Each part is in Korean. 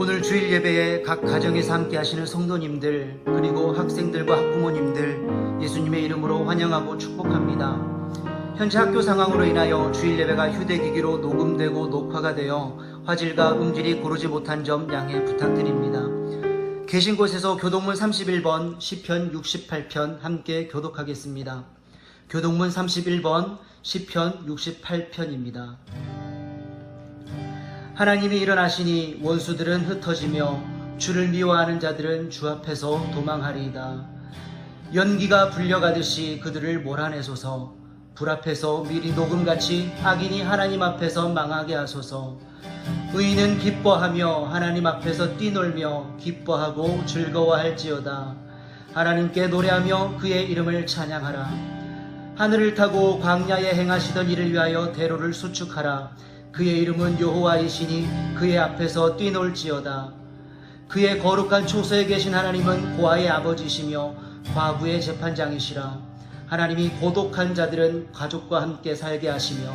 오늘 주일 예배에 각 가정에서 함께 하시는 성도님들 그리고 학생들과 학부모님들 예수님의 이름으로 환영하고 축복합니다. 현재 학교 상황으로 인하여 주일 예배가 휴대기기로 녹음되고 녹화가 되어 화질과 음질이 고르지 못한 점 양해 부탁드립니다. 계신 곳에서 교동문 31번 시편 68편 함께 교독하겠습니다. 교동문 31번 시편 68편입니다. 하나님이 일어나시니 원수들은 흩어지며 주를 미워하는 자들은 주 앞에서 도망하리이다. 연기가 불려가듯이 그들을 몰아내소서. 불 앞에서 미리 녹음같이 악인이 하나님 앞에서 망하게 하소서. 의인은 기뻐하며 하나님 앞에서 뛰놀며 기뻐하고 즐거워할지어다. 하나님께 노래하며 그의 이름을 찬양하라. 하늘을 타고 광야에 행하시던 이를 위하여 대로를 수축하라. 그의 이름은 여호와이시니 그의 앞에서 뛰놀지어다. 그의 거룩한 초소에 계신 하나님은 고아의 아버지시며 과부의 재판장이시라. 하나님이 고독한 자들은 가족과 함께 살게 하시며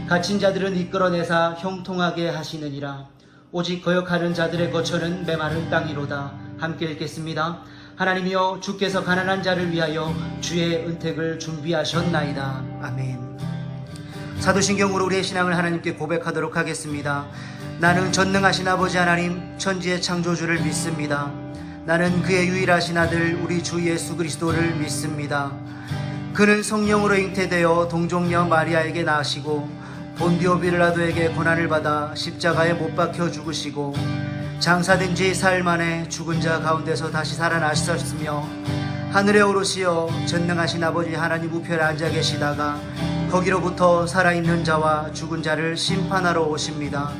갇힌 자들은 이끌어내사 형통하게 하시느니라. 오직 거역하는 자들의 거처는 메마른 땅이로다. 함께 읽겠습니다. 하나님이여 주께서 가난한 자를 위하여 주의 은택을 준비하셨나이다. 아멘. 사도신경으로 우리의 신앙을 하나님께 고백하도록 하겠습니다. 나는 전능하신 아버지 하나님 천지의 창조주를 믿습니다. 나는 그의 유일하신 아들 우리 주 예수 그리스도를 믿습니다. 그는 성령으로 잉태되어 동정녀 마리아에게 나시고 본디오 빌라도에게 고난을 받아 십자가에 못 박혀 죽으시고 장사된 지 사흘 만에 죽은 자 가운데서 다시 살아나셨으며 하늘에 오르시어 전능하신 아버지 하나님 우편에 앉아 계시다가 거기로부터 살아있는 자와 죽은 자를 심판하러 오십니다.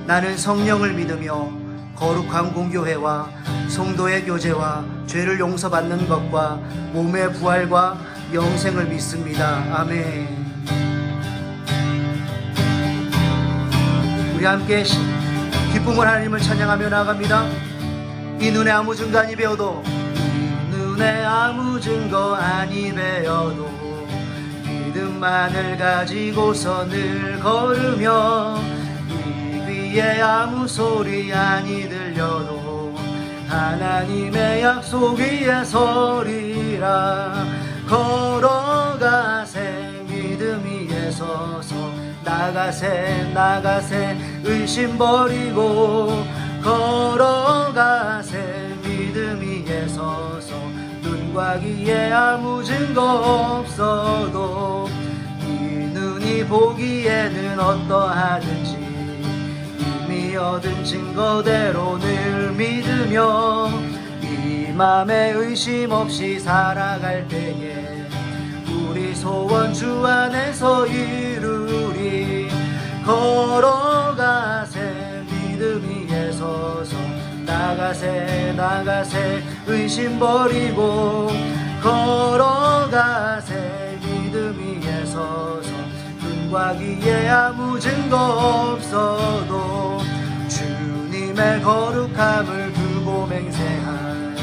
나는 성령을 믿으며 거룩한 공교회와 성도의 교제와 죄를 용서받는 것과 몸의 부활과 영생을 믿습니다. 아멘. 우리 함께 기쁨을 하나님을 찬양하며 나아갑니다. 이 눈에 아무 증거 아니 배워도 이 눈에 아무 증거 아니 배워도 믿음만을 가지고서 늘 걸으며 이 귀에 아무 소리 아니 들려도 하나님의 약속 위에 서리라. 걸어가세 믿음 위에 서서 나가세 의심 버리고 걸어가세 믿음 위에 서서 눈과 귀에 아무 증거 없어도 이 눈이 보기에는 어떠하든지 이미 얻은 증거대로 늘 믿으며 이 맘에 의심 없이 살아갈 때에 우리 소원 주 안에서 이루리. 걸어가세 믿음 위에 서서 나가세 의심 버리고 걸어가세 믿음 위에 서서 눈과 귀에 아무 증거 없어도 주님의 거룩함을 두고 맹세할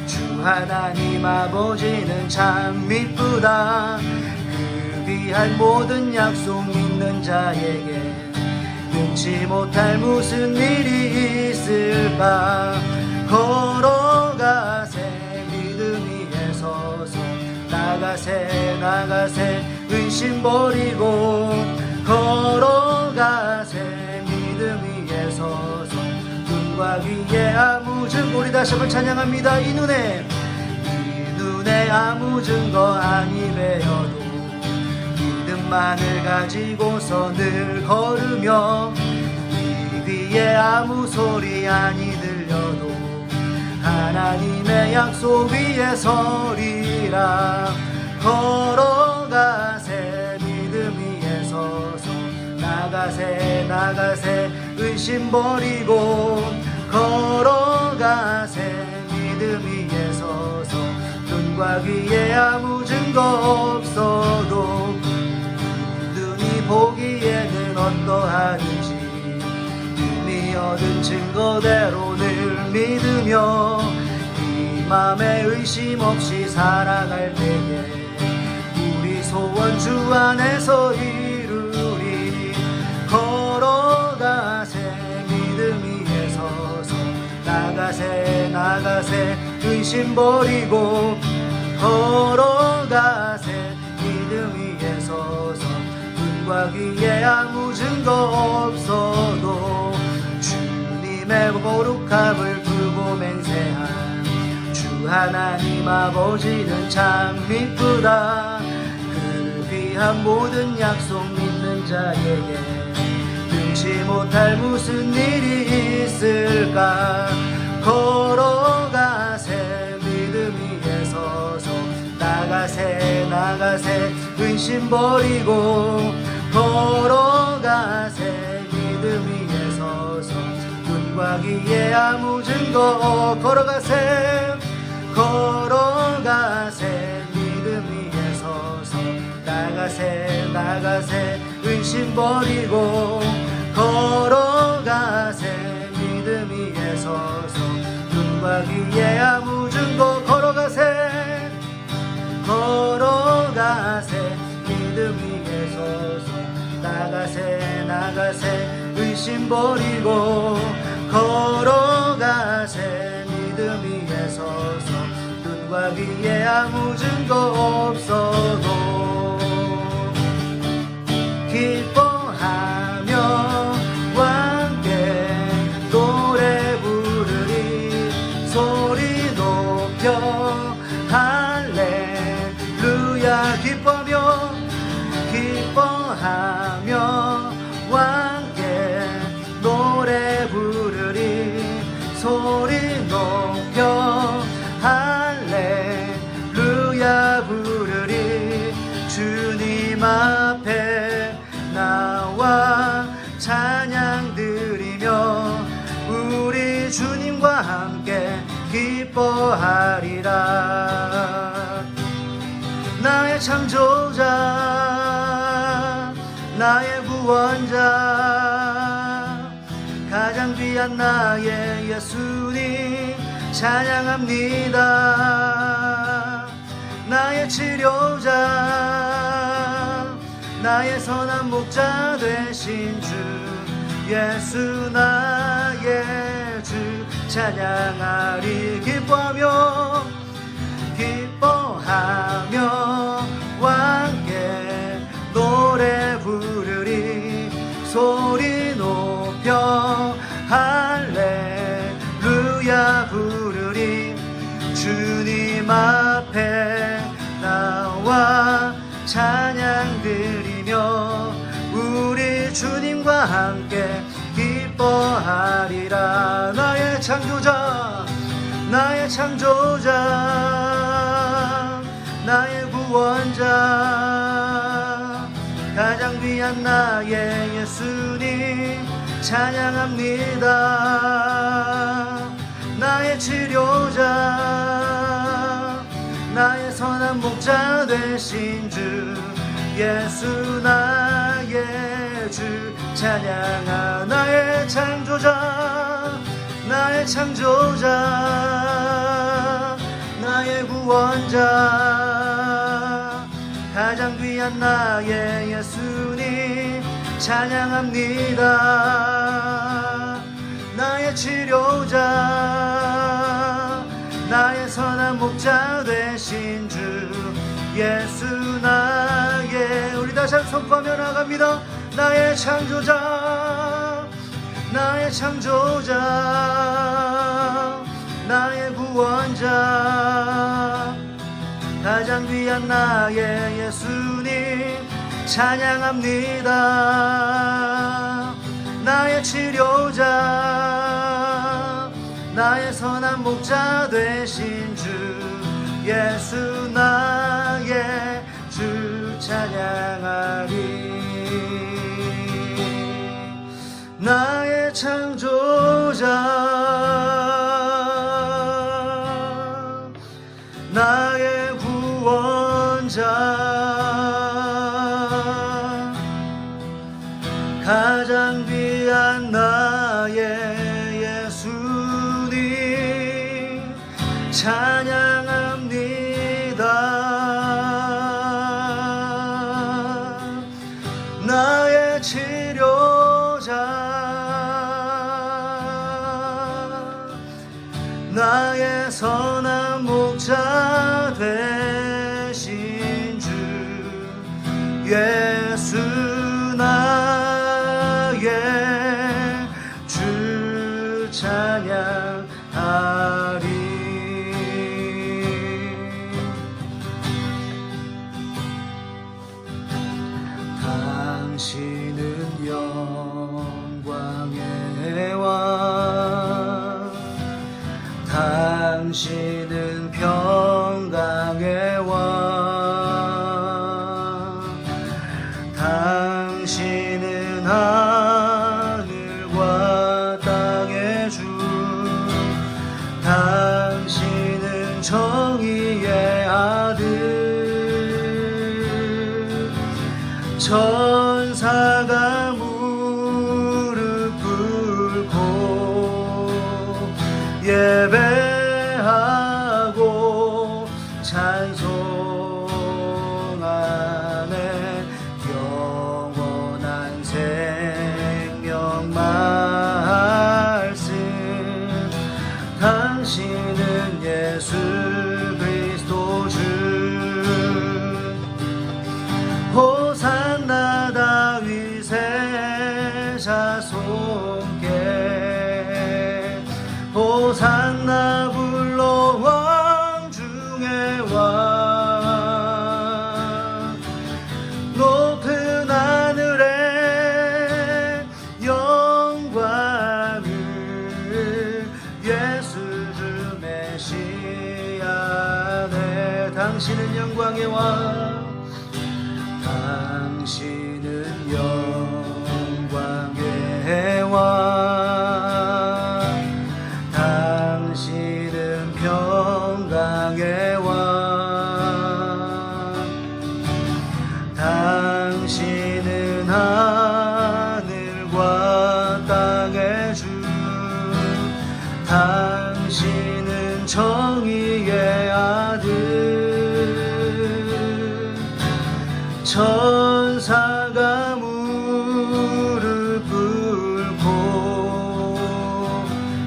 주 하나님 아버지는 참 미쁘다. 그 귀한 모든 약속 믿는 자에게 능치 못할 무슨 일이 있을까. 걸어가세 믿음 위에 서서 나가세 의심 버리고 걸어가세 믿음 위에 서서 눈과 귀에 아무 증거. 우리 다시 한번 찬양합니다. 이 눈에 아무 증거 아니 배어도 믿음만을 가지고서 늘 걸으며 이 귀에 아무 소리 아니 들려도 하나님의 약속 위에 서리라. 걸어가세 믿음 위에 서서 나가세 의심 버리고 걸어가세 믿음 위에 서서 눈과 귀에 아무 증거 없어도 눈이 보기에는 어떠하든지 이미 얻은 증거대로 늘 믿으며 이 맘에 의심 없이 살아갈 때에 우리 소원 주 안에서 이루리. 걸어가세 믿음 위에 서서 근심 버리고 걸어가세. 믿음 위에 서서 눈과 귀에 아무 증거 없어도 주님의 거룩함을 두고 맹세한 주 하나님 아버지는 참 미쁘다. 그 귀한 모든 약속 믿는 자에게 능치 못할 무슨 일이 있을까. 걸어가세. 믿음 위에 서서 나가세 나가세. 근심 버리고 걸어가세. 믿음 위에 서서 눈과 귀에 아무 증거 걸어가세. 걸어가세. 믿음 위에 서서 나가세 나가세. 근심 버리고 걸어가세. 믿음 위에 서서 눈과 귀에 아무 증거 걸어가세. 걸어가세. 믿음 위에 서서 나가세 나가세. 의심 버리고 걸어가세. 믿음 위에 서서 눈과 귀에 아무 증거 없어도 기뻐하며 함께 노래 부르리. 소리 높여 할렐루야. 기뻐하며 함께 노래 부르리. 소리 높여 할렐루야 부르리. 주님 앞에 나와 찬양 드리며 우리 주님과 함께 기뻐하리라. 나의 창조자 나의 구원자 가장 귀한 나의 예수님 찬양합니다. 나의 치료자 나의 선한 목자 되신 주 예수 나의 주 찬양하리. 기뻐하며 함께 노래 부르리. 소리 높여 할렐루야 부르리. 주님 앞에 나와 찬양 드리며 우리 주님과 함께 기뻐하리라. 나의 창조자 나의 구원자 가장 귀한 나의 예수님 찬양합니다. 나의 치료자 나의 선한 목자 되신 주 예수 나의 주 찬양하. 나의 창조자 나의 구원자 가장 귀한 나의 예수님 찬양합니다. 나의 치료자 나의 선한 목자 되신 주 예수 나의. 우리 다시 한번 선포하며 나갑니다. 나의 창조자 나의 구원자 가장 귀한 나의 예수님 찬양합니다. 나의 치료자 나의 선한 목자 되신 주 예수 나의 주 찬양하리. 나의 창조자 나의 구원자 가장 귀한 나의 예수님 찬양합니다. 나의 치료자 나의 선한 찬양하리. 당신은 영광의 왕, 당신은 평강의 왕, 당신은 하늘과 땅의 주, 당신은 정의의 아들. 천사가 무릎 꿇고 예배하고 찬송하네. 영원한 생명 말씀, 당신은 예수 그리스도 주. 호산나 다윗의 자손께, 호산나 불러 왕 중의 왕. 높은 하늘에 영광을 예수 주 메시아네. 당신은 영광의 왕, 당신은 영광의 왕, 당신은 평강의 왕, 당신은 하늘과 땅의 주, 당신은 정의의 아들. 천사가 무릎 꿇고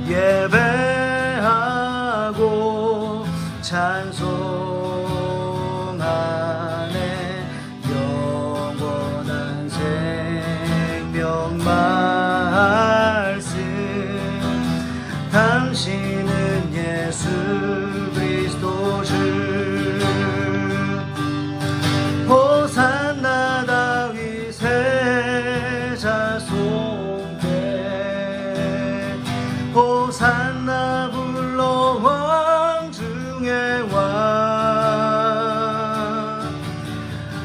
예배하고 찬송하네. 영원한 생명 말씀, 당신은 예수 그리스도 주. 호산나 다윗의 자손께, 호산나 불러 왕 중의 왕.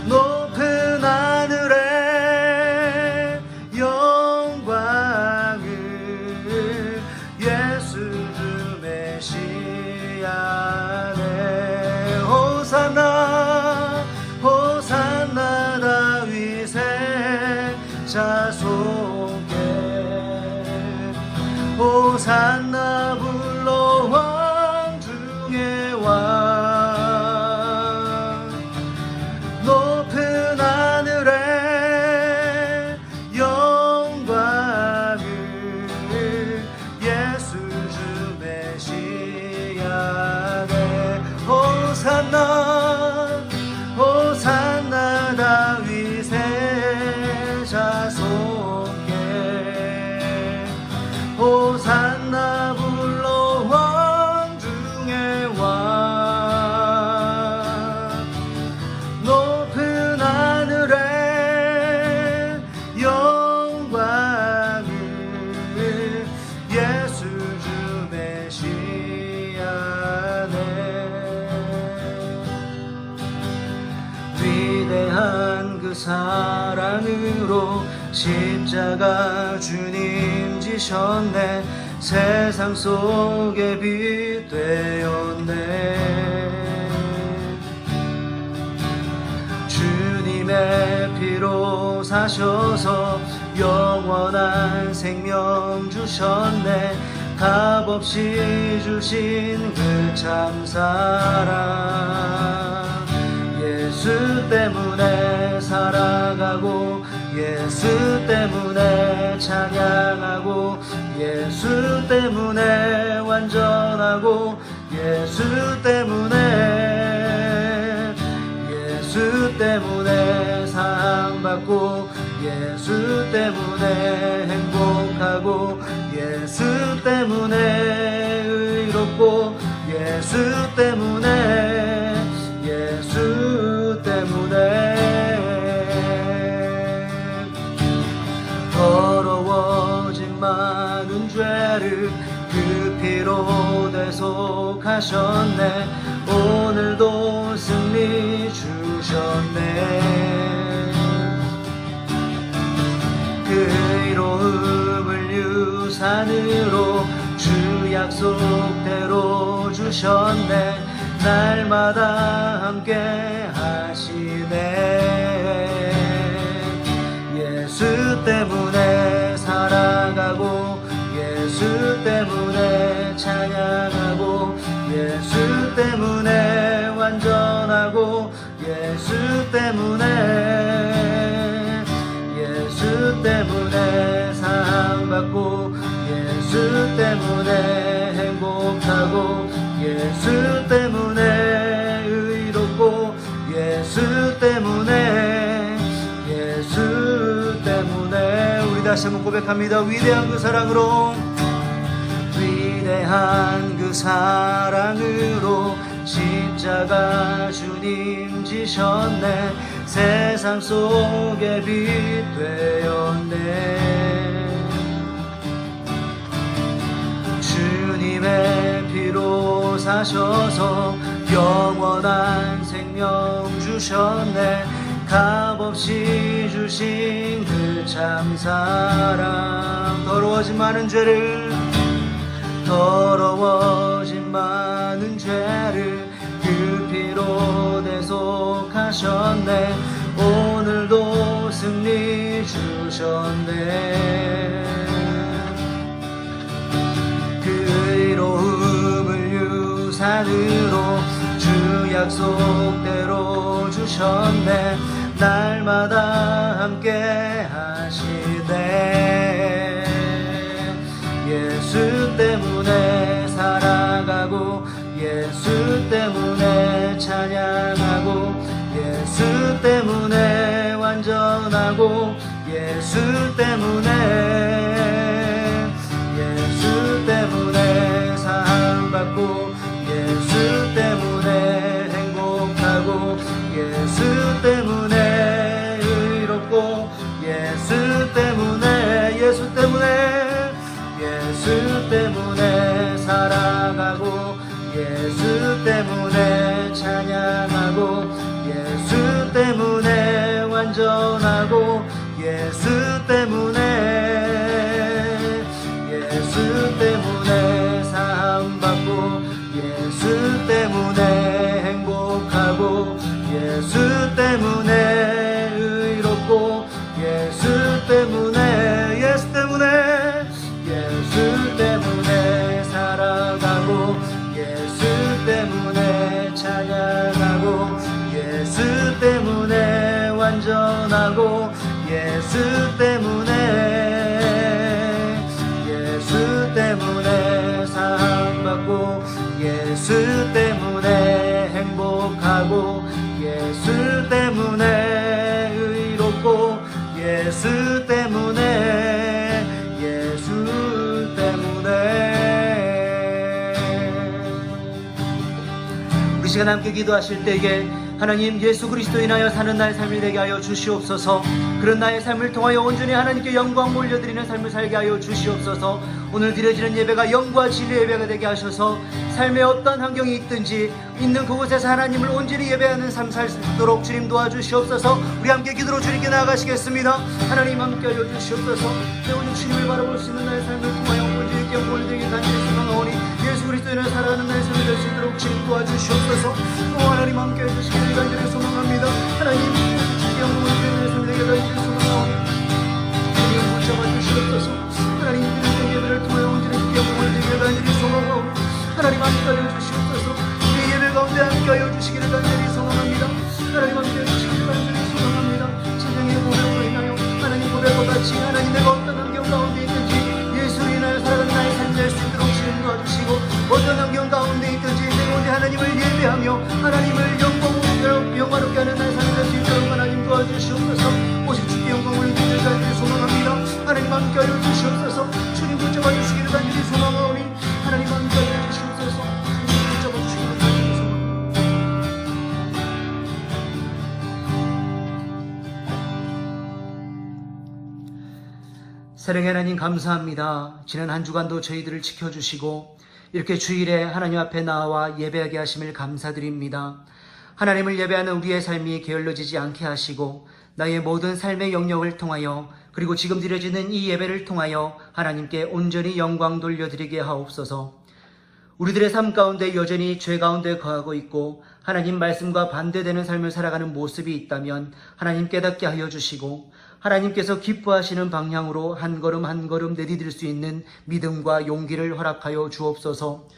높은 하늘에 영광을 예수 주 메시아네. 호산나, 호산나 다윗의 자손께, 호산나 불러 왕 중의 왕. 높은 하늘에 영광을 예수 주 메시아네. 호산나, 호산나 다윗의 자손께, 호산나 불러 왕 중의 왕. 높은 하늘에 영광을 예수 주 메시아네. 위대한 그 사랑으로 십자가 주님 지셨네. 세상 속에 빛 되었네. 주님의 피로 사셔서 영원한 생명 주셨네. 값없이 주신 그 참사랑, 예수 때문에 살아가고 예수 때문에 찬양하고 예수 때문에 완전하고 예수 때문에 사랑받고 예수 때문에 행복하고 예수 때문에 자를 그 피로 대속하셨네. 오늘도 승리 주셨네. 그 의로움을 유산으로 주 약속대로 주셨네. 날마다 함께 하시네. 예수 때문에 살아가고 예수 때문에 찬양하고 예수 때문에 완전하고 예수 때문에 사랑받고 예수 때문에 행복하고 예수 때문에 의롭고 예수 때문에 우리 다시 한번 고백합니다. 위대한 그 사랑으로 위대한 그 사랑으로 십자가 주님 지셨네. 세상 속에 빛 되었네. 주님의 피로 사셔서 영원한 생명 주셨네. 값없이 주신 그 참 사랑. 더러워진 많은 죄를 그 피로 대속하셨네. 오늘도 승리 주셨네. 그 의로움을 유산으로 주 약속대로 주셨네. 날마다 함께 하시네. 예수 때문에 살아가고 예수 때문에 찬양하고 예수 때문에 완전하고 예수 때문에 사랑받고 예수 때문에 행복하고 예수 때문에 의롭고 예수 때문에 살아가고 예수 때문에 찬양하고 예수 때문에 완전하고 예수 때문에 사랑받고 예수 때문에 행복하고 예수 때문에 의롭고 예수 때문에 살아가고 예수 때문에 찬양하고 예수 때문에 완전하고 예수 때문에 사랑받고 예수 때문에 행복하고 예수 때문에 의롭고 예수 때문에 우리 시간 함께 기도하실 때에 하나님 예수 그리스도 인하여 사는 나의 삶이 되게 하여 주시옵소서. 그런 나의 삶을 통하여 온전히 하나님께 영광 올려드리는 삶을 살게 하여 주시옵소서. 오늘 드려지는 예배가 영과 진리의 예배가 되게 하셔서 삶의 어떤 환경이 있든지 있는 그곳에서 하나님을 온전히 예배하는 삶 살 수 있도록 주님 도와주시옵소서. 우리 함께 기도로 주님께 나아가시겠습니다. 하나님 함께 하여 주시옵소서. 오늘 주님을 바라볼 수 있는 나의 삶을 통하여 온전히 영광 올려드리게 간절히 소망하오니 예수 그리스도 인하여 살아가는 나의 삶이 될 수 있도록 주님 도와주시옵소서. 또 하나님 함께 해주시기를 간절히 소망합니다. 하나님 주님께 영광 올려드리는 삶이 되게 간절히 소망하오니 주님 붙잡아 주시옵소서. 하나님 드리는 예배를 통하여 온전히 영광 올려드리게 간절히 소망하오니 하나님 함께 하여 주시옵소서. 이 예배 가운데 함께 하여 주시기를 간절히 소망합니다. 하나님 함께 해주시기를 간절히 소망합니다. 찬양의 고백으로 인하여 하나님 고백과 같이 하나님 내가 어떤 환경 가운데 있든지 예수로 인하여 살아가는 나의 삶이 될 수 있도록 주님 도와주시고 어떤 환경 가운데 있든지 내 오늘 하나님을 예배하며 하나님을 영광롭게 하는 나의 삶이 될 수 있도록 하나님 도와주시옵소서. 오직 주께 영광을 드리기를 간절히 소망합니다. 하나님 함께 하여 주시옵소서. 주님 붙잡아 주시기를 간절히 소망하오니 하나님 함께 하여 주시옵소서. 주님 붙잡아 주시기를 간절히 소망합니다. 사랑의 하나님 감사합니다. 지난 한 주간도 저희들을 지켜주시고 이렇게 주일에 하나님 앞에 나와 예배하게 하심을 감사드립니다. 하나님을 예배하는 우리의 삶이 게을러지지 않게 하시고 나의 모든 삶의 영역을 통하여 그리고 지금 드려지는 이 예배를 통하여 하나님께 온전히 영광 돌려드리게 하옵소서. 우리들의 삶 가운데 여전히 죄 가운데 거하고 있고 하나님 말씀과 반대되는 삶을 살아가는 모습이 있다면 하나님 깨닫게 하여 주시고 하나님께서 기뻐하시는 방향으로 한 걸음 한 걸음 내디딜 수 있는 믿음과 용기를 허락하여 주옵소서.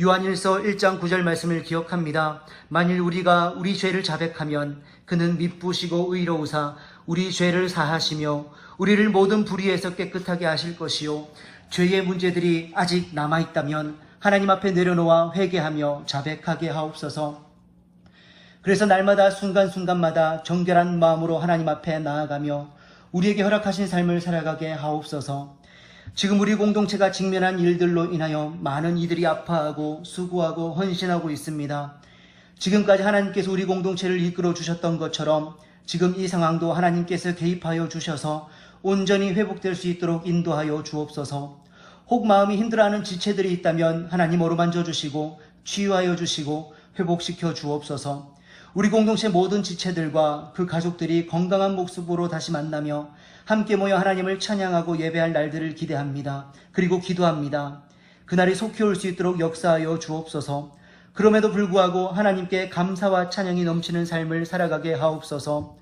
요한일서 1장 9절 말씀을 기억합니다. 만일 우리가 우리 죄를 자백하면 그는 미쁘시고 의로우사 우리 죄를 사하시며 우리를 모든 불의에서 깨끗하게 하실 것이요 죄의 문제들이 아직 남아있다면 하나님 앞에 내려놓아 회개하며 자백하게 하옵소서. 그래서 날마다 순간순간마다 정결한 마음으로 하나님 앞에 나아가며 우리에게 허락하신 삶을 살아가게 하옵소서. 지금 우리 공동체가 직면한 일들로 인하여 많은 이들이 아파하고 수고하고 헌신하고 있습니다. 지금까지 하나님께서 우리 공동체를 이끌어 주셨던 것처럼 지금 이 상황도 하나님께서 개입하여 주셔서 온전히 회복될 수 있도록 인도하여 주옵소서. 혹 마음이 힘들어하는 지체들이 있다면 하나님 어루만져 주시고 치유하여 주시고 회복시켜 주옵소서. 우리 공동체 모든 지체들과 그 가족들이 건강한 모습으로 다시 만나며 함께 모여 하나님을 찬양하고 예배할 날들을 기대합니다. 그리고 기도합니다. 그날이 속히 올 수 있도록 역사하여 주옵소서. 그럼에도 불구하고 하나님께 감사와 찬양이 넘치는 삶을 살아가게 하옵소서.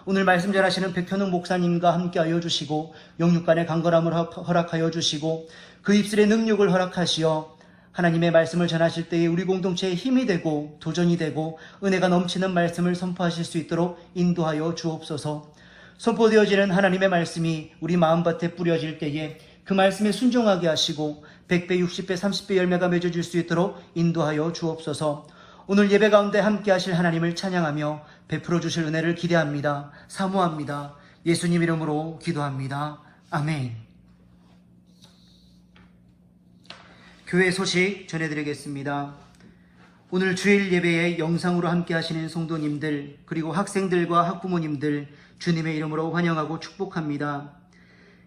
오늘 말씀 전하시는 백현웅 목사님과 함께하여 주시고 영육간의 강건함을 허락하여 주시고 그 입술의 능력을 허락하시어 하나님의 말씀을 전하실 때에 우리 공동체에 힘이 되고 도전이 되고 은혜가 넘치는 말씀을 선포하실 수 있도록 인도하여 주옵소서. 선포되어지는 하나님의 말씀이 우리 마음밭에 뿌려질 때에 그 말씀에 순종하게 하시고 100배, 60배, 30배 열매가 맺어질 수 있도록 인도하여 주옵소서. 오늘 예배 가운데 함께 하실 하나님을 찬양하며 베풀어 주실 은혜를 기대합니다. 사모합니다. 예수님 이름으로 기도합니다. 아멘. 교회 소식 전해드리겠습니다. 오늘 주일 예배에 영상으로 함께 하시는 성도님들 그리고 학생들과 학부모님들 주님의 이름으로 환영하고 축복합니다.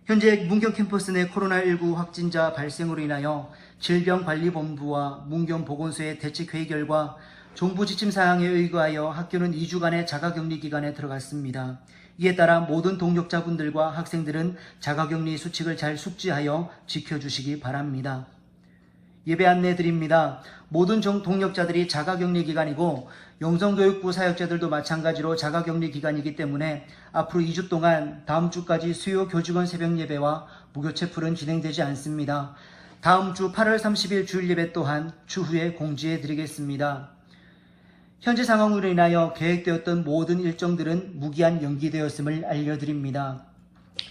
현재 문경 캠퍼스 내 코로나19 확진자 발생으로 인하여 질병관리본부와 문경보건소의 대책회의 결과 정부 지침사항에 의거하여 학교는 2주간의 자가격리 기간에 들어갔습니다. 이에 따라 모든 동역자분들과 학생들은 자가격리 수칙을 잘 숙지하여 지켜주시기 바랍니다. 예배 안내 드립니다. 모든 동역자들이 자가격리 기간이고 영성교육부 사역자들도 마찬가지로 자가격리 기간이기 때문에 앞으로 2주 동안 다음 주까지 수요 교직원 새벽 예배와 무교 채플은 진행되지 않습니다. 다음 주 8월 30일 주일 예배 또한 추후에 공지해 드리겠습니다. 현재 상황으로 인하여 계획되었던 모든 일정들은 무기한 연기되었음을 알려드립니다.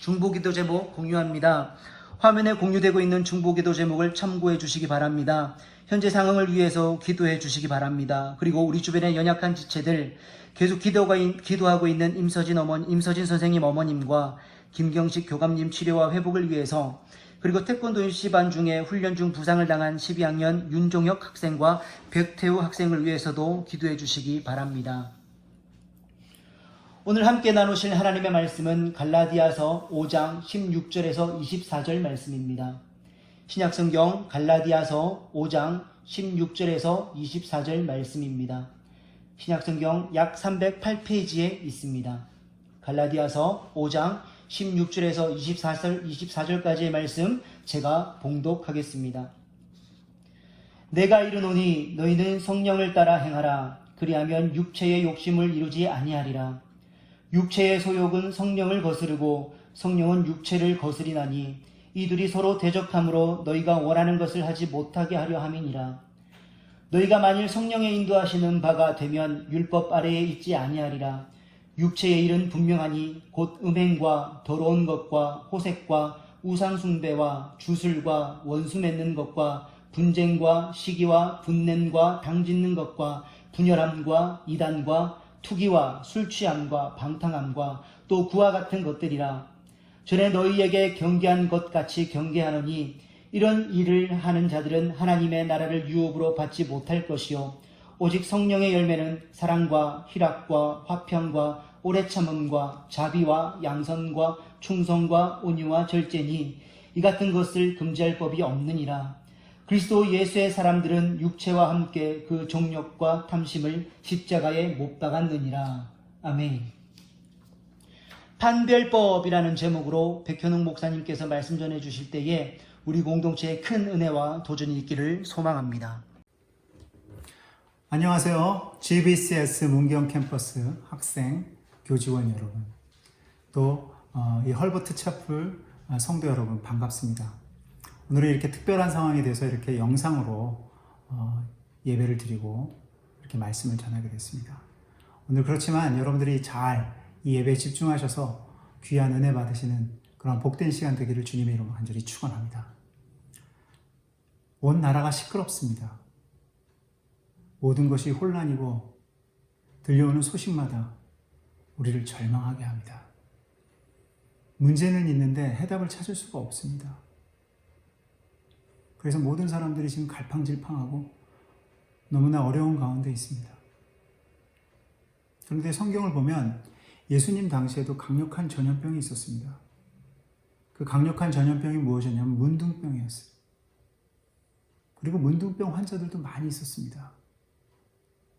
중보기도 제목 공유합니다. 화면에 공유되고 있는 중보기도 제목을 참고해 주시기 바랍니다. 현재 상황을 위해서 기도해 주시기 바랍니다. 그리고 우리 주변의 연약한 지체들 계속 기도하고 있는 임서진 선생님 어머님과 김경식 교감님 치료와 회복을 위해서 그리고 태권도 시반 중에 훈련 중 부상을 당한 12학년 윤종혁 학생과 백태우 학생을 위해서도 기도해 주시기 바랍니다. 오늘 함께 나누실 하나님의 말씀은 갈라디아서 5장 16절에서 24절 말씀입니다. 신약성경 갈라디아서 5장 16절에서 24절 말씀입니다. 신약성경 약 308페이지에 있습니다. 갈라디아서 5장 16절에서 24절까지의 말씀 제가 봉독하겠습니다. 내가 이르노니 너희는 성령을 따라 행하라. 그리하면 육체의 욕심을 이루지 아니하리라. 육체의 소욕은 성령을 거스르고 성령은 육체를 거스리나니 이들이 서로 대적함으로 너희가 원하는 것을 하지 못하게 하려 함이니라. 너희가 만일 성령의 인도하시는 바가 되면 율법 아래에 있지 아니하리라. 육체의 일은 분명하니 곧 음행과 더러운 것과 호색과 우상숭배와 주술과 원수 맺는 것과 분쟁과 시기와 분냄과 당짓는 것과 분열함과 이단과 투기와 술취함과 방탕함과 또 그와 같은 것들이라. 전에 너희에게 경계한 것 같이 경계하노니 이런 일을 하는 자들은 하나님의 나라를 유업으로 받지 못할 것이요 오직 성령의 열매는 사랑과 희락과 화평과 오래 참음과 자비와 양선과 충성과 온유와 절제니 이 같은 것을 금지할 법이 없느니라. 그리스도 예수의 사람들은 육체와 함께 그 정욕과 탐심을 십자가에 못 박았느니라. 아멘. 판별법이라는 제목으로 백현웅 목사님께서 말씀 전해 주실 때에 우리 공동체에 큰 은혜와 도전이 있기를 소망합니다. 안녕하세요. GBCS 문경 캠퍼스 학생, 교직원 여러분, 또 이 헐버트 차플 성도 여러분 반갑습니다. 오늘은 이렇게 특별한 상황이 돼서 이렇게 영상으로 예배를 드리고 이렇게 말씀을 전하게 됐습니다. 오늘 그렇지만 여러분들이 잘 이 예배에 집중하셔서 귀한 은혜 받으시는 그런 복된 시간 되기를 주님의 이름으로 간절히 축원합니다. 온 나라가 시끄럽습니다. 모든 것이 혼란이고 들려오는 소식마다 우리를 절망하게 합니다. 문제는 있는데 해답을 찾을 수가 없습니다. 그래서 모든 사람들이 지금 갈팡질팡하고 너무나 어려운 가운데 있습니다. 그런데 성경을 보면 예수님 당시에도 강력한 전염병이 있었습니다. 그 강력한 전염병이 무엇이냐면 문둥병이었어요. 그리고 문둥병 환자들도 많이 있었습니다.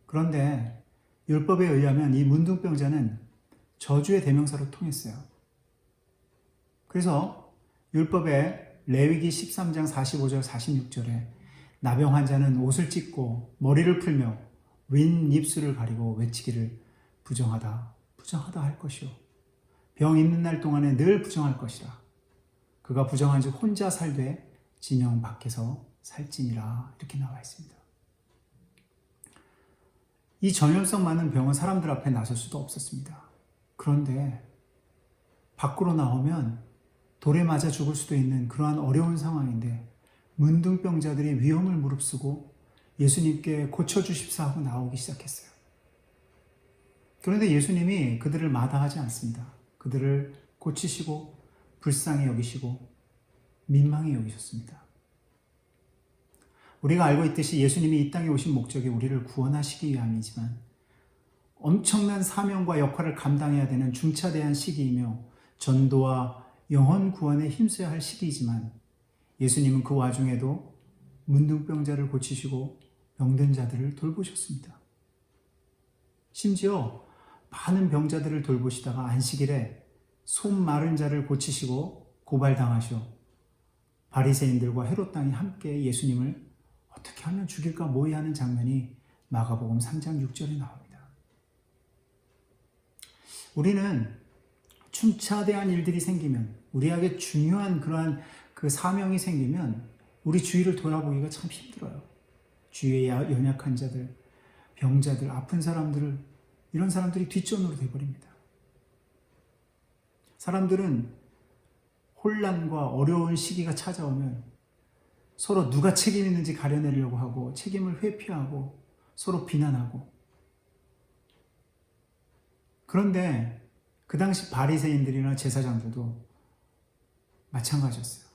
그런데 율법에 의하면 이 문둥병자는 저주의 대명사로 통했어요. 그래서 율법에 레위기 13장 45절 46절에 나병 환자는 옷을 찢고 머리를 풀며 윈 입술을 가리고 외치기를 부정하다 할 것이요 병 있는 날 동안에 늘 부정할 것이라. 그가 부정한 즉 혼자 살되 진영 밖에서 살지니라. 이렇게 나와 있습니다. 이 전염성 많은 병은 사람들 앞에 나설 수도 없었습니다. 그런데 밖으로 나오면 돌에 맞아 죽을 수도 있는 그러한 어려운 상황인데 문둥병자들이 위험을 무릅쓰고 예수님께 고쳐주십사 하고 나오기 시작했어요. 그런데 예수님이 그들을 마다하지 않습니다. 그들을 고치시고 불쌍히 여기시고 민망히 여기셨습니다. 우리가 알고 있듯이 예수님이 이 땅에 오신 목적이 우리를 구원하시기 위함이지만 엄청난 사명과 역할을 감당해야 되는 중차대한 시기이며 전도와 영혼 구원에 힘써야 할 시기이지만 예수님은 그 와중에도 문둥병자를 고치시고 병든 자들을 돌보셨습니다. 심지어 많은 병자들을 돌보시다가 안식일에 손 마른 자를 고치시고 고발당하셔 바리새인들과 헤롯 당이 함께 예수님을 어떻게 하면 죽일까 모의하는 장면이 마가복음 3장 6절에 나옵니다. 우리는 중차대한 일들이 생기면, 우리에게 중요한 그러한 그 사명이 생기면 우리 주위를 돌아보기가 참 힘들어요. 주위에 연약한 자들, 병자들, 아픈 사람들을, 이런 사람들이 뒷전으로 돼버립니다. 사람들은 혼란과 어려운 시기가 찾아오면 서로 누가 책임 있는지 가려내려고 하고 책임을 회피하고 서로 비난하고. 그런데 그 당시 바리새인들이나 제사장들도 마찬가지였어요.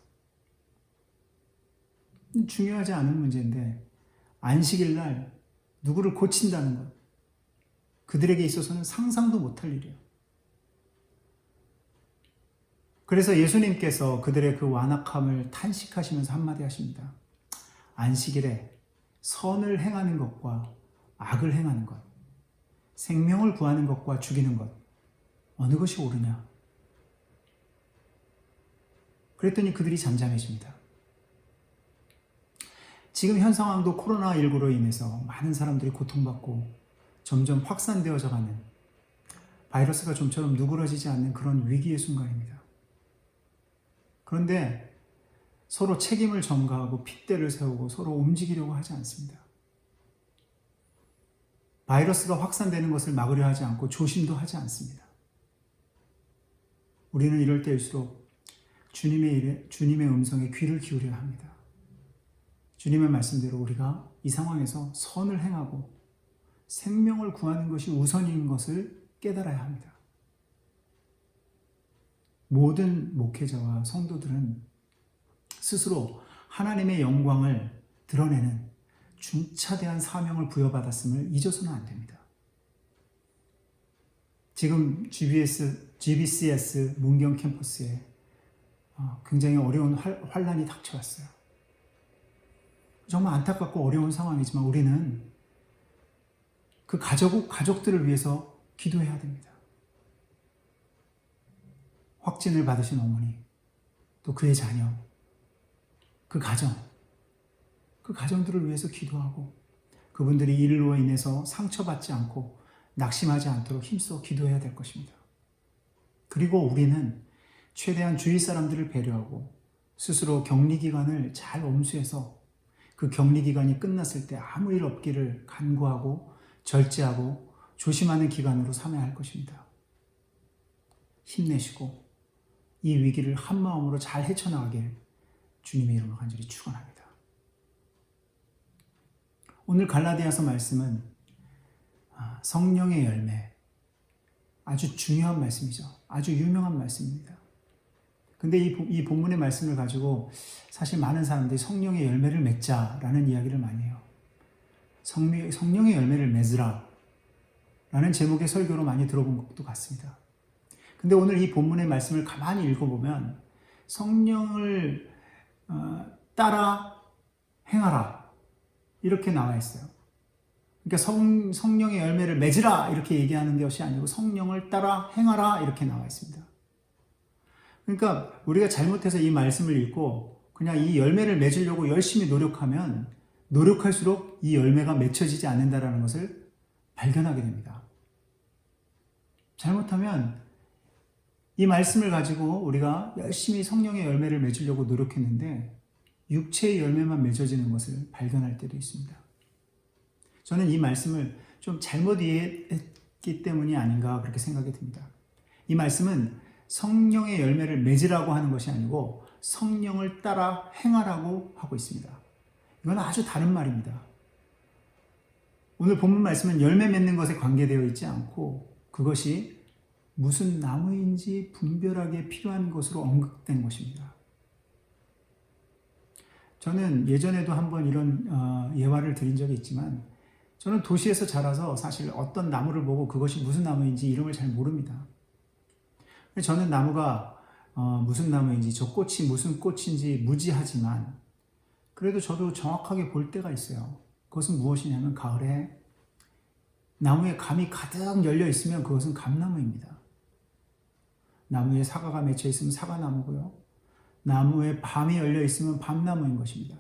중요하지 않은 문제인데 안식일 날 누구를 고친다는 것, 그들에게 있어서는 상상도 못할 일이에요. 그래서 예수님께서 그들의 그 완악함을 탄식하시면서 한마디 하십니다. 안식일에 선을 행하는 것과 악을 행하는 것, 생명을 구하는 것과 죽이는 것, 어느 것이 옳으냐? 그랬더니 그들이 잠잠해집니다. 지금 현 상황도 코로나19로 인해서 많은 사람들이 고통받고 점점 확산되어져 가는, 바이러스가 좀처럼 누그러지지 않는 그런 위기의 순간입니다. 그런데 서로 책임을 전가하고 핏대를 세우고 서로 움직이려고 하지 않습니다. 바이러스가 확산되는 것을 막으려 하지 않고 조심도 하지 않습니다. 우리는 이럴 때일수록 주님의 음성에 귀를 기울여야 합니다. 주님의 말씀대로 우리가 이 상황에서 선을 행하고 생명을 구하는 것이 우선인 것을 깨달아야 합니다. 모든 목회자와 성도들은 스스로 하나님의 영광을 드러내는 중차대한 사명을 부여받았음을 잊어서는 안 됩니다. 지금 GBCS 문경 캠퍼스에 굉장히 어려운 환란이 닥쳐왔어요. 정말 안타깝고 어려운 상황이지만 우리는 그 가족들을 위해서 기도해야 됩니다. 확진을 받으신 어머니, 또 그의 자녀, 그 가정들을 위해서 기도하고 그분들이 일로 인해서 상처받지 않고 낙심하지 않도록 힘써 기도해야 될 것입니다. 그리고 우리는 최대한 주위 사람들을 배려하고 스스로 격리기간을 잘 엄수해서 그 격리기간이 끝났을 때 아무 일 없기를 간구하고 절제하고 조심하는 기간으로 삼아야 할 것입니다. 힘내시고 이 위기를 한마음으로 잘 헤쳐나가길 주님의 이름으로 간절히 축원합니다. 오늘 갈라디아서 말씀은 성령의 열매, 아주 중요한 말씀이죠. 아주 유명한 말씀입니다. 근데 이 본문의 말씀을 가지고 사실 많은 사람들이 성령의 열매를 맺자라는 이야기를 많이 해요. 성령의 열매를 맺으라 라는 제목의 설교로 많이 들어본 것도 같습니다. 근데 오늘 이 본문의 말씀을 가만히 읽어보면 성령을 따라 행하라 이렇게 나와 있어요. 그러니까 성령의 열매를 맺으라 이렇게 얘기하는 것이 아니고 성령을 따라 행하라 이렇게 나와 있습니다. 그러니까 우리가 잘못해서 이 말씀을 읽고 그냥 이 열매를 맺으려고 열심히 노력하면 노력할수록 이 열매가 맺혀지지 않는다는 것을 발견하게 됩니다. 잘못하면 이 말씀을 가지고 우리가 열심히 성령의 열매를 맺으려고 노력했는데 육체의 열매만 맺어지는 것을 발견할 때도 있습니다. 저는 이 말씀을 좀 잘못 이해했기 때문이 아닌가 그렇게 생각이 듭니다. 이 말씀은 성령의 열매를 맺으라고 하는 것이 아니고 성령을 따라 행하라고 하고 있습니다. 이건 아주 다른 말입니다. 오늘 본문 말씀은 열매 맺는 것에 관계되어 있지 않고 그것이 무슨 나무인지 분별하게 필요한 것으로 언급된 것입니다. 저는 예전에도 한번 이런 예화를 드린 적이 있지만 저는 도시에서 자라서 사실 어떤 나무를 보고 그것이 무슨 나무인지 이름을 잘 모릅니다. 저는 나무가 무슨 나무인지 저 꽃이 무슨 꽃인지 무지하지만 그래도 저도 정확하게 볼 때가 있어요. 그것은 무엇이냐면 가을에 나무에 감이 가득 열려 있으면 그것은 감나무입니다. 나무에 사과가 맺혀 있으면 사과나무고요. 나무에 밤이 열려 있으면 밤나무인 것입니다.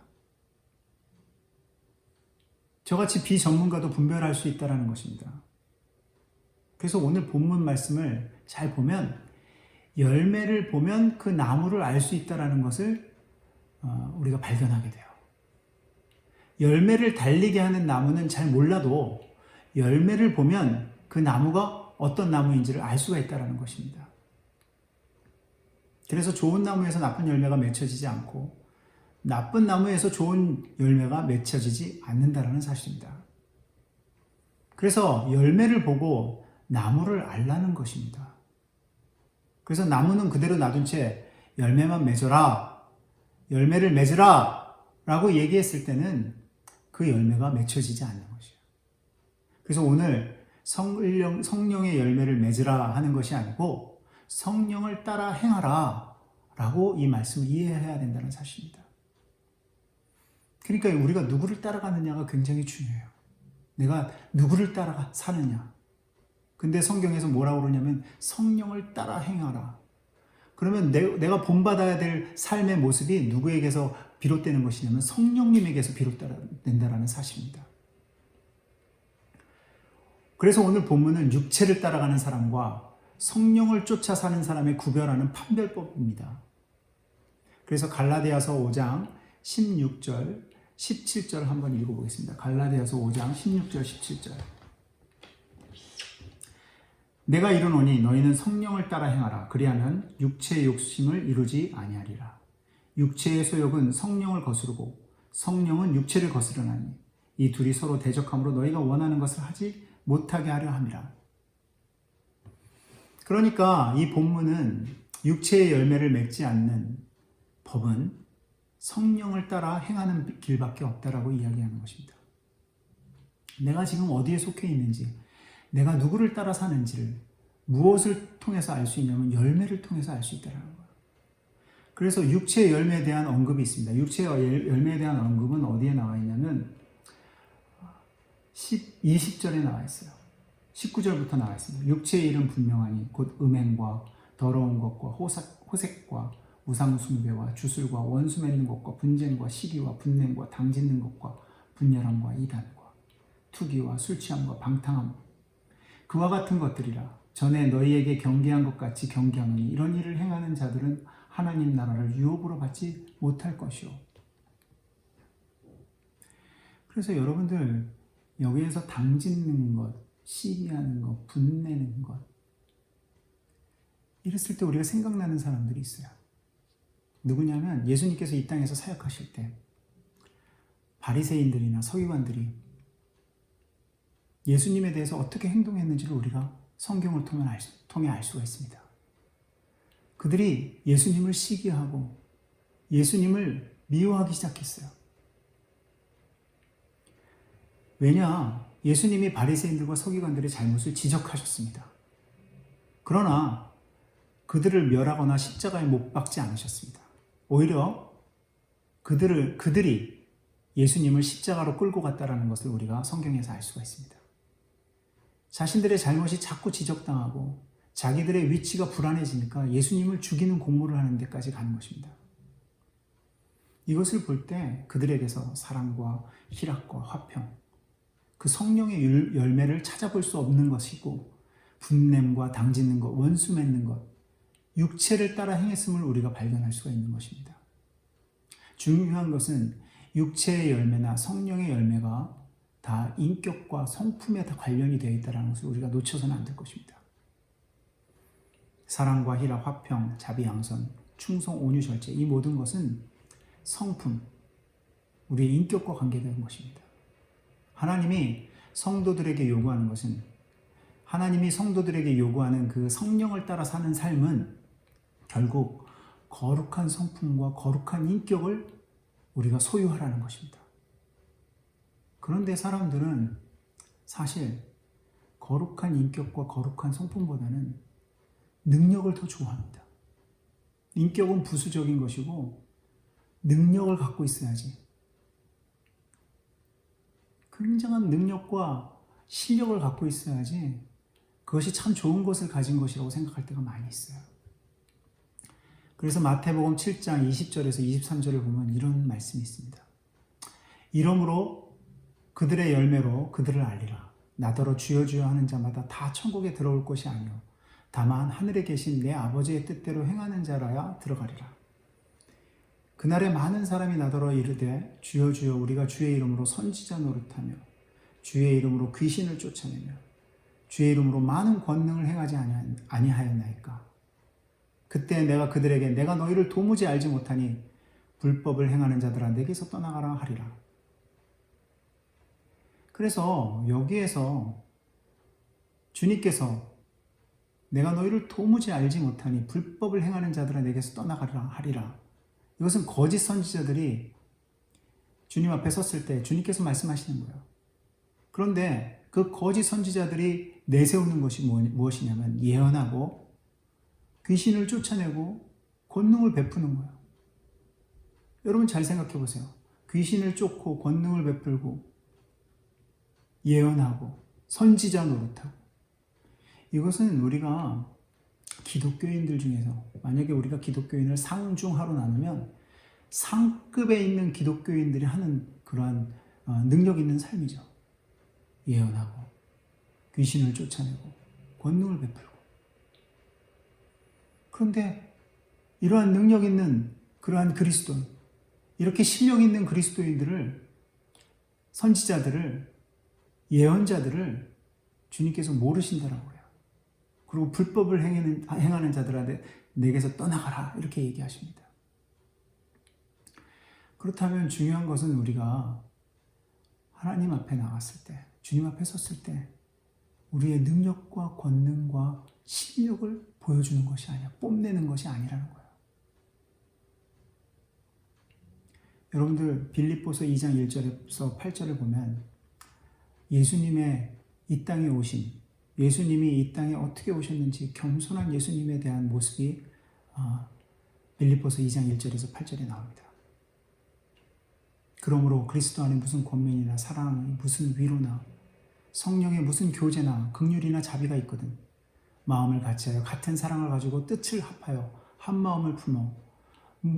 저같이 비전문가도 분별할 수 있다는 것입니다. 그래서 오늘 본문 말씀을 잘 보면 열매를 보면 그 나무를 알 수 있다는 것을 우리가 발견하게 돼요. 열매를 달리게 하는 나무는 잘 몰라도 열매를 보면 그 나무가 어떤 나무인지를 알 수가 있다는 것입니다. 그래서 좋은 나무에서 나쁜 열매가 맺혀지지 않고 나쁜 나무에서 좋은 열매가 맺혀지지 않는다는 사실입니다. 그래서 열매를 보고 나무를 알라는 것입니다. 그래서 나무는 그대로 놔둔 채 열매만 맺어라, 열매를 맺으라 라고 얘기했을 때는 그 열매가 맺혀지지 않는 것이에요. 그래서 오늘 성령의 열매를 맺으라 하는 것이 아니고 성령을 따라 행하라 라고 이 말씀을 이해해야 된다는 사실입니다. 그러니까 우리가 누구를 따라가느냐가 굉장히 중요해요. 내가 누구를 따라 사느냐. 근데 성경에서 뭐라고 그러냐면 성령을 따라 행하라. 그러면 내가 본받아야 될 삶의 모습이 누구에게서 비롯되는 것이냐면 성령님에게서 비롯된다는 사실입니다. 그래서 오늘 본문은 육체를 따라가는 사람과 성령을 쫓아 사는 사람의 구별하는 판별법입니다. 그래서 갈라디아서 5장 16절, 17절 한번 읽어보겠습니다. 갈라디아서 5장 16절, 17절. 내가 이르노니 너희는 성령을 따라 행하라. 그리하면 육체의 욕심을 이루지 아니하리라. 육체의 소욕은 성령을 거스르고 성령은 육체를 거스르나니 이 둘이 서로 대적함으로 너희가 원하는 것을 하지 못하게 하려 함이라. 그러니까 이 본문은 육체의 열매를 맺지 않는 법은 성령을 따라 행하는 길밖에 없다라고 이야기하는 것입니다. 내가 지금 어디에 속해 있는지, 내가 누구를 따라 사는지를 무엇을 통해서 알 수 있냐면 열매를 통해서 알 수 있다는 거예요. 그래서 육체의 열매에 대한 언급이 있습니다. 육체의 열매에 대한 언급은 어디에 나와 있냐면 20절에 나와 있어요. 19절부터 나와 있습니다. 육체의 일은 분명하니 곧 음행과 더러운 것과 호색과 우상숭배와 주술과 원수 맺는 것과 분쟁과 시기와 분냄과 당짓는 것과 분열함과 이단과 투기와 술취함과 방탕함 그와 같은 것들이라. 전에 너희에게 경계한 것 같이 경계하노니 이런 일을 행하는 자들은 하나님 나라를 유업으로 받지 못할 것이요. 그래서 여러분들 여기에서 당짓는 것, 시기하는 것, 분내는 것 이랬을 때 우리가 생각나는 사람들이 있어요. 누구냐면 예수님께서 이 땅에서 사역하실 때 바리새인들이나 서기관들이 예수님에 대해서 어떻게 행동했는지를 우리가 성경을 통해 알 수가 있습니다. 그들이 예수님을 시기하고 예수님을 미워하기 시작했어요. 왜냐? 예수님이 바리새인들과 서기관들의 잘못을 지적하셨습니다. 그러나 그들을 멸하거나 십자가에 못 박지 않으셨습니다. 오히려 그들이 예수님을 십자가로 끌고 갔다라는 것을 우리가 성경에서 알 수가 있습니다. 자신들의 잘못이 자꾸 지적당하고 자기들의 위치가 불안해지니까 예수님을 죽이는 공모를 하는 데까지 가는 것입니다. 이것을 볼 때 그들에게서 사랑과 희락과 화평, 그 성령의 열매를 찾아볼 수 없는 것이고 분냄과 당짓는 것, 원수 맺는 것, 육체를 따라 행했음을 우리가 발견할 수가 있는 것입니다. 중요한 것은 육체의 열매나 성령의 열매가 다 인격과 성품에 다 관련이 되어 있다는 것을 우리가 놓쳐서는 안 될 것입니다. 사랑과 희락, 화평, 자비, 양선, 충성, 온유, 절제 이 모든 것은 성품, 우리의 인격과 관계되는 것입니다. 하나님이 성도들에게 요구하는 것은 하나님이 성도들에게 요구하는 그 성령을 따라 사는 삶은 결국 거룩한 성품과 거룩한 인격을 우리가 소유하라는 것입니다. 그런데 사람들은 사실 거룩한 인격과 거룩한 성품보다는 능력을 더 좋아합니다. 인격은 부수적인 것이고 능력을 갖고 있어야지. 굉장한 능력과 실력을 갖고 있어야지 그것이 참 좋은 것을 가진 것이라고 생각할 때가 많이 있어요. 그래서 마태복음 7장 20절에서 23절을 보면 이런 말씀이 있습니다. 이러므로 그들의 열매로 그들을 알리라. 나더러 주여 주여 하는 자마다 다 천국에 들어올 것이 아니요 다만 하늘에 계신 내 아버지의 뜻대로 행하는 자라야 들어가리라. 그날에 많은 사람이 나더러 이르되 주여 주여 우리가 주의 이름으로 선지자 노릇하며 주의 이름으로 귀신을 쫓아내며 주의 이름으로 많은 권능을 행하지 아니하였나이까. 그때 내가 그들에게 내가 너희를 도무지 알지 못하니 불법을 행하는 자들아 내게서 떠나가라 하리라. 그래서 여기에서 주님께서 내가 너희를 도무지 알지 못하니 불법을 행하는 자들아 내게서 떠나가라 하리라. 이것은 거짓 선지자들이 주님 앞에 섰을 때 주님께서 말씀하시는 거예요. 그런데 그 거짓 선지자들이 내세우는 것이 무엇이냐면 예언하고 귀신을 쫓아내고 권능을 베푸는 거예요. 여러분 잘 생각해 보세요. 귀신을 쫓고 권능을 베풀고 예언하고 선지자 노릇하고 이것은 우리가 기독교인들 중에서 만약에 우리가 기독교인을 상중하로 나누면 상급에 있는 기독교인들이 하는 그러한 능력 있는 삶이죠. 예언하고 귀신을 쫓아내고 권능을 베풀고. 그런데 이러한 능력 있는 그러한 그리스도인, 이렇게 실력 있는 그리스도인들을, 선지자들을, 예언자들을 주님께서 모르신다라고 해요. 그리고 불법을 행하는 자들한테 내게서 떠나가라 이렇게 얘기하십니다. 그렇다면 중요한 것은 우리가 하나님 앞에 나갔을 때, 주님 앞에 섰을 때 우리의 능력과 권능과 실력을 보여주는 것이 아니야, 뽐내는 것이 아니라는 거예요. 여러분들 빌립보서 2장 1절에서 8절을 보면 예수님의 이 땅에 오심, 예수님이 이 땅에 어떻게 오셨는지 겸손한 예수님에 대한 모습이 빌립보서 2장 1절에서 8절에 나옵니다. 그러므로 그리스도 안에 무슨 권면이나 사랑이 무슨 위로나 성령의 무슨 교제나 긍휼이나 자비가 있거든 마음을 같이하여 같은 사랑을 가지고 뜻을 합하여 한 마음을 품어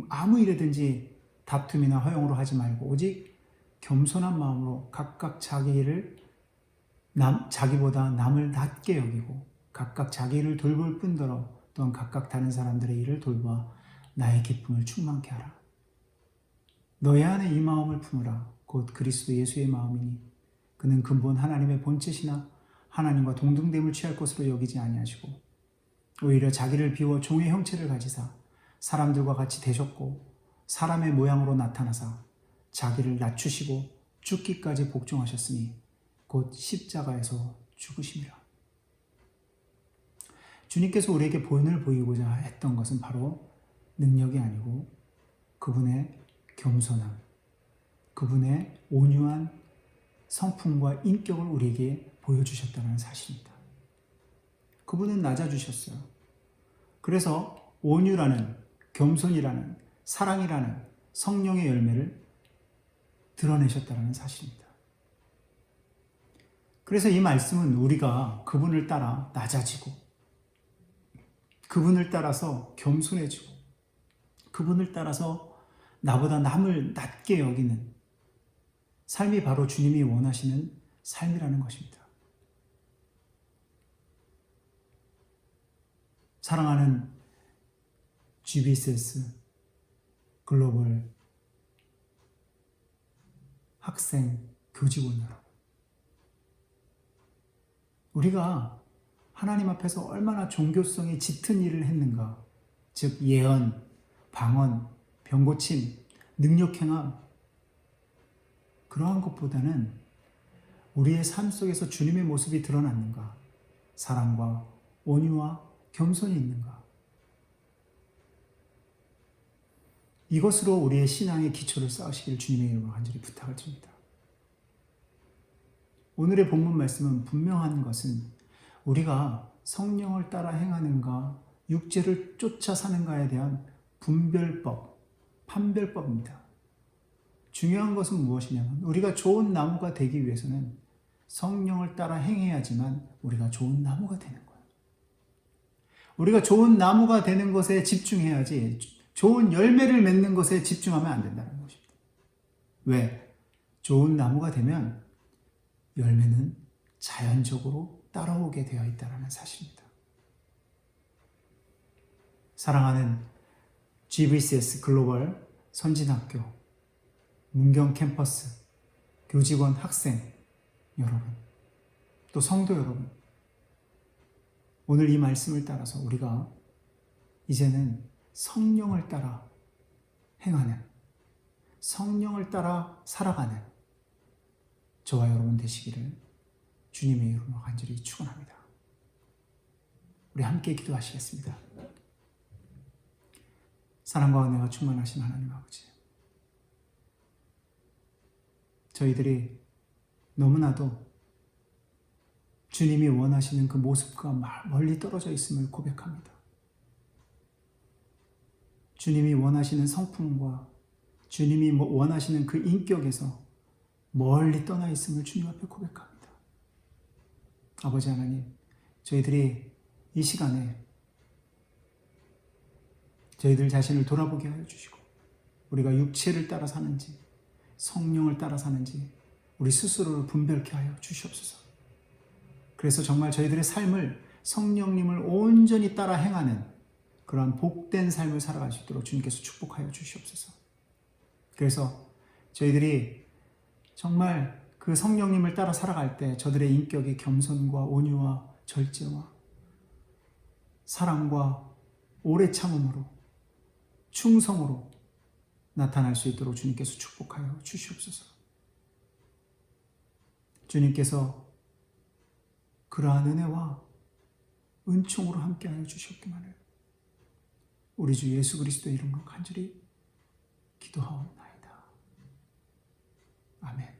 아무 일에든지 다툼이나 허용으로 하지 말고 오직 겸손한 마음으로 각각 자기보다 남을 낮게 여기고 각각 자기 일을 돌볼 뿐더러 또한 각각 다른 사람들의 일을 돌봐 나의 기쁨을 충만케 하라. 너희 안에 이 마음을 품으라. 곧 그리스도 예수의 마음이니 그는 근본 하나님의 본체시나 하나님과 동등됨을 취할 것으로 여기지 아니하시고 오히려 자기를 비워 종의 형체를 가지사 사람들과 같이 되셨고 사람의 모양으로 나타나사 자기를 낮추시고 죽기까지 복종하셨으니 곧 십자가에서 죽으심이라. 주님께서 우리에게 본을 보이고자 했던 것은 바로 능력이 아니고 그분의 겸손함, 그분의 온유한 성품과 인격을 우리에게 보여주셨다는 사실입니다. 그분은 낮아주셨어요. 그래서 온유라는, 겸손이라는, 사랑이라는 성령의 열매를 드러내셨다는 사실입니다. 그래서 이 말씀은 우리가 그분을 따라 낮아지고 그분을 따라서 겸손해지고 그분을 따라서 나보다 남을 낮게 여기는 삶이 바로 주님이 원하시는 삶이라는 것입니다. 사랑하는 GBCS 글로벌 학생 교직원 여러분, 우리가 하나님 앞에서 얼마나 종교성이 짙은 일을 했는가, 즉 예언, 방언, 병고침, 능력행함, 그러한 것보다는 우리의 삶 속에서 주님의 모습이 드러났는가, 사랑과 온유와 겸손이 있는가, 이것으로 우리의 신앙의 기초를 쌓으시길 주님의 이름으로 간절히 부탁을 드립니다. 오늘의 본문 말씀은 분명한 것은 우리가 성령을 따라 행하는가 육체를 쫓아 사는가에 대한 분별법, 판별법입니다. 중요한 것은 무엇이냐면 우리가 좋은 나무가 되기 위해서는 성령을 따라 행해야지만 우리가 좋은 나무가 되는 거예요. 우리가 좋은 나무가 되는 것에 집중해야지 좋은 열매를 맺는 것에 집중하면 안 된다는 것입니다. 왜? 좋은 나무가 되면 열매는 자연적으로 따라오게 되어 있다는 사실입니다. 사랑하는 GBCS 글로벌 선진학교, 문경 캠퍼스, 교직원 학생 여러분, 또 성도 여러분, 오늘 이 말씀을 따라서 우리가 이제는 성령을 따라 행하는, 성령을 따라 살아가는 저와 여러분 되시기를 주님의 이름으로 간절히 축원합니다. 우리 함께 기도하시겠습니다. 사랑과 은혜가 충만하신 하나님 아버지, 저희들이 너무나도 주님이 원하시는 그 모습과 멀리 떨어져 있음을 고백합니다. 주님이 원하시는 성품과 주님이 원하시는 그 인격에서 멀리 떠나 있음을 주님 앞에 고백합니다. 아버지 하나님, 저희들이 이 시간에 저희들 자신을 돌아보게 하여 주시고 우리가 육체를 따라 사는지 성령을 따라 사는지 우리 스스로를 분별케 하여 주시옵소서. 그래서 정말 저희들의 삶을 성령님을 온전히 따라 행하는 그러한 복된 삶을 살아갈 수 있도록 주님께서 축복하여 주시옵소서. 그래서 저희들이 정말 그 성령님을 따라 살아갈 때 저들의 인격이 겸손과 온유와 절제와 사랑과 오래 참음으로 충성으로 나타날 수 있도록 주님께서 축복하여 주시옵소서. 주님께서 그러한 은혜와 은총으로 함께하여 주시옵기만을 우리 주 예수 그리스도의 이름으로 간절히 기도하옵나이다. 아멘.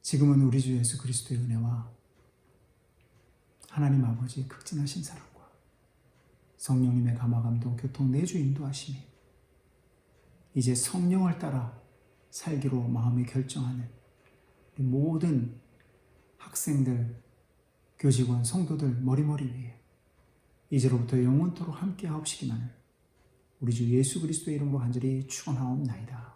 지금은 우리 주 예수 그리스도의 은혜와 하나님 아버지의 극진하신 사랑과 성령님의 감화감동, 교통, 내주 인도하심이 이제 성령을 따라 살기로 마음에 결정하는 우리 모든 학생들, 교직원, 성도들 머리머리 위에 이제로부터 영원토록 함께 하옵시기만을 우리 주 예수 그리스도의 이름으로 간절히 축원하옵나이다.